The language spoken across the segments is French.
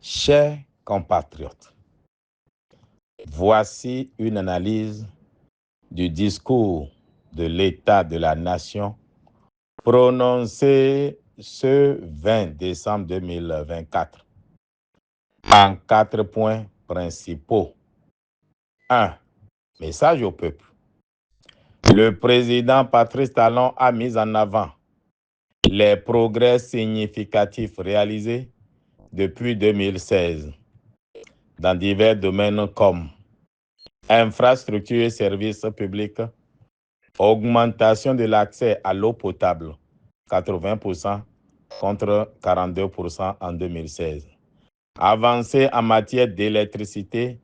Chers compatriotes, voici une analyse du discours de l'État de la Nation prononcé ce 20 décembre 2024 en 4 points principaux. 1. Message au peuple. Le président Patrice Talon a mis en avant les progrès significatifs réalisés depuis 2016 dans divers domaines comme infrastructures et services publics, augmentation de l'accès à l'eau potable, 80% contre 42% en 2016. Avancée en matière d'électricité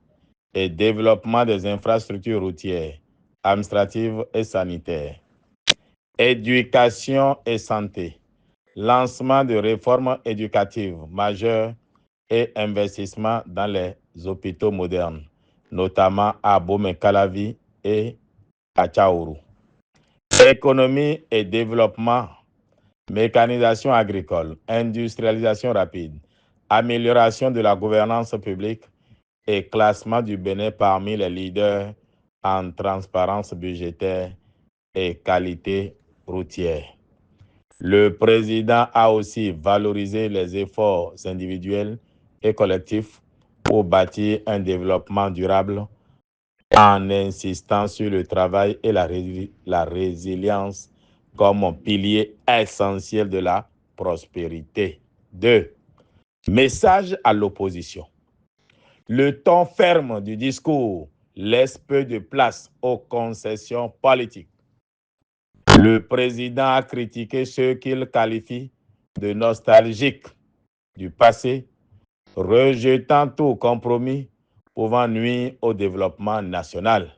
et développement des infrastructures routières, administratives et sanitaires. Éducation et santé. Lancement de réformes éducatives majeures et investissement dans les hôpitaux modernes, notamment à Bomé-Calavi et à Tchaourou. Économie et développement, mécanisation agricole, industrialisation rapide, amélioration de la gouvernance publique et classement du Bénin parmi les leaders en transparence budgétaire et qualité routière. Le président a aussi valorisé les efforts individuels et collectifs pour bâtir un développement durable en insistant sur le travail et la résilience comme pilier essentiel de la prospérité. 2. Message à l'opposition. Le ton ferme du discours laisse peu de place aux concessions politiques. Le président a critiqué ceux qu'il qualifie de nostalgiques du passé, rejetant tout compromis pouvant nuire au développement national.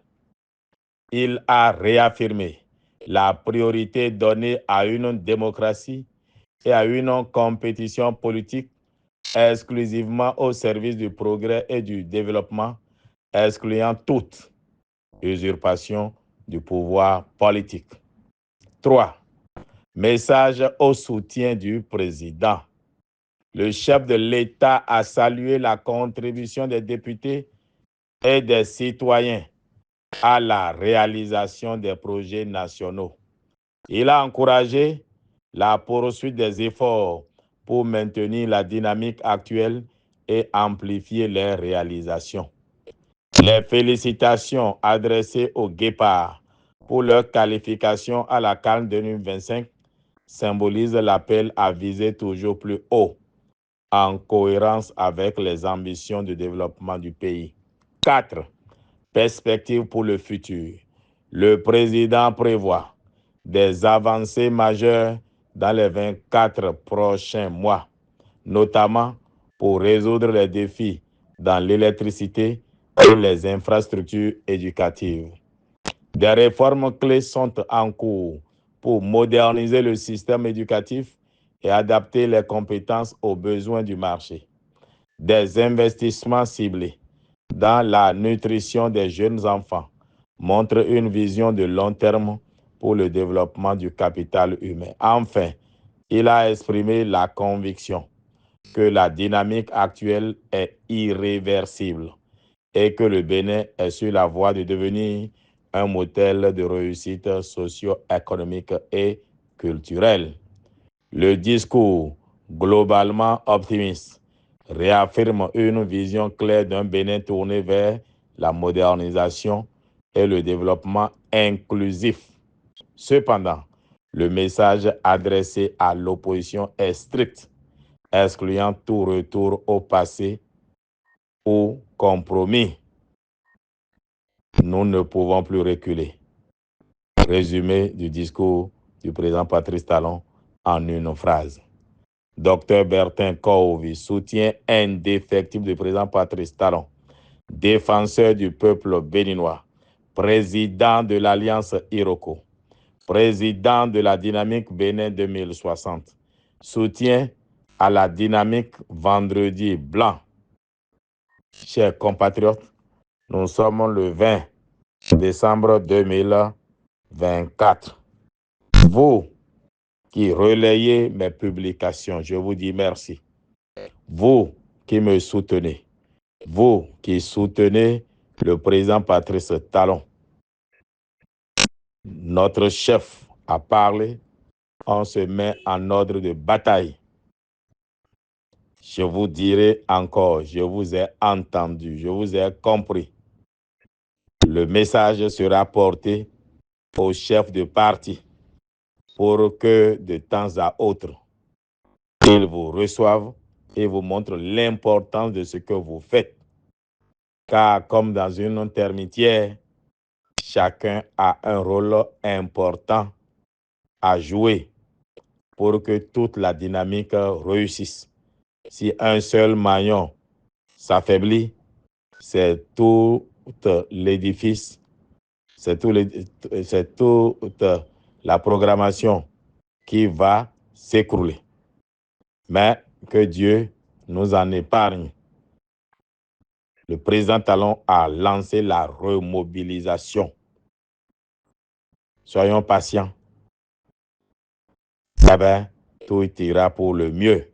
Il a réaffirmé la priorité donnée à une démocratie et à une compétition politique exclusivement au service du progrès et du développement, excluant toute usurpation du pouvoir politique. 3. Message au soutien du président. Le chef de l'État a salué la contribution des députés et des citoyens à la réalisation des projets nationaux. Il a encouragé la poursuite des efforts pour maintenir la dynamique actuelle et amplifier les réalisations. Les félicitations adressées aux Guépards pour leur qualification à la CAN 2025 symbolisent l'appel à viser toujours plus haut, en cohérence avec les ambitions de développement du pays. 4. Perspectives pour le futur. Le président prévoit des avancées majeures dans les 24 prochains mois, notamment pour résoudre les défis dans l'électricité et les infrastructures éducatives. Des réformes clés sont en cours pour moderniser le système éducatif et adapter les compétences aux besoins du marché. Des investissements ciblés dans la nutrition des jeunes enfants montrent une vision de long terme pour le développement du capital humain. Enfin, il a exprimé la conviction que la dynamique actuelle est irréversible et que le Bénin est sur la voie de devenir un modèle de réussite socio-économique et culturelle. Le discours globalement optimiste réaffirme une vision claire d'un Bénin tourné vers la modernisation et le développement inclusif. Cependant, le message adressé à l'opposition est strict, excluant tout retour au passé ou compromis. Nous ne pouvons plus reculer. Résumé du discours du président Patrice Talon en une phrase. Dr Bertin Kouovi, soutien indéfectible du président Patrice Talon, défenseur du peuple béninois, président de l'Alliance Iroko, président de la dynamique Bénin 2060, soutien à la dynamique Vendredi Blanc. Chers compatriotes, nous sommes le 20 décembre 2024. Vous qui relayez mes publications, je vous dis merci. Vous qui me soutenez, vous qui soutenez le président Patrice Talon, notre chef a parlé, on se met en ordre de bataille. Je vous dirai encore, je vous ai entendu, je vous ai compris. Le message sera porté au chef de parti pour que de temps à autre, ils vous reçoivent et vous montrent l'importance de ce que vous faites. Car comme dans une termitière, chacun a un rôle important à jouer pour que toute la dynamique réussisse. Si un seul maillon s'affaiblit, c'est tout l'édifice, c'est toute la programmation qui va s'écrouler. Mais que Dieu nous en épargne. Le président Talon a lancé la remobilisation. Soyons patients. Ça va, tout ira pour le mieux.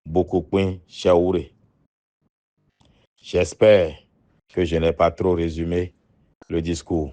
Beaucoup point Chaouré. J'espère que je n'ai pas trop résumé le discours.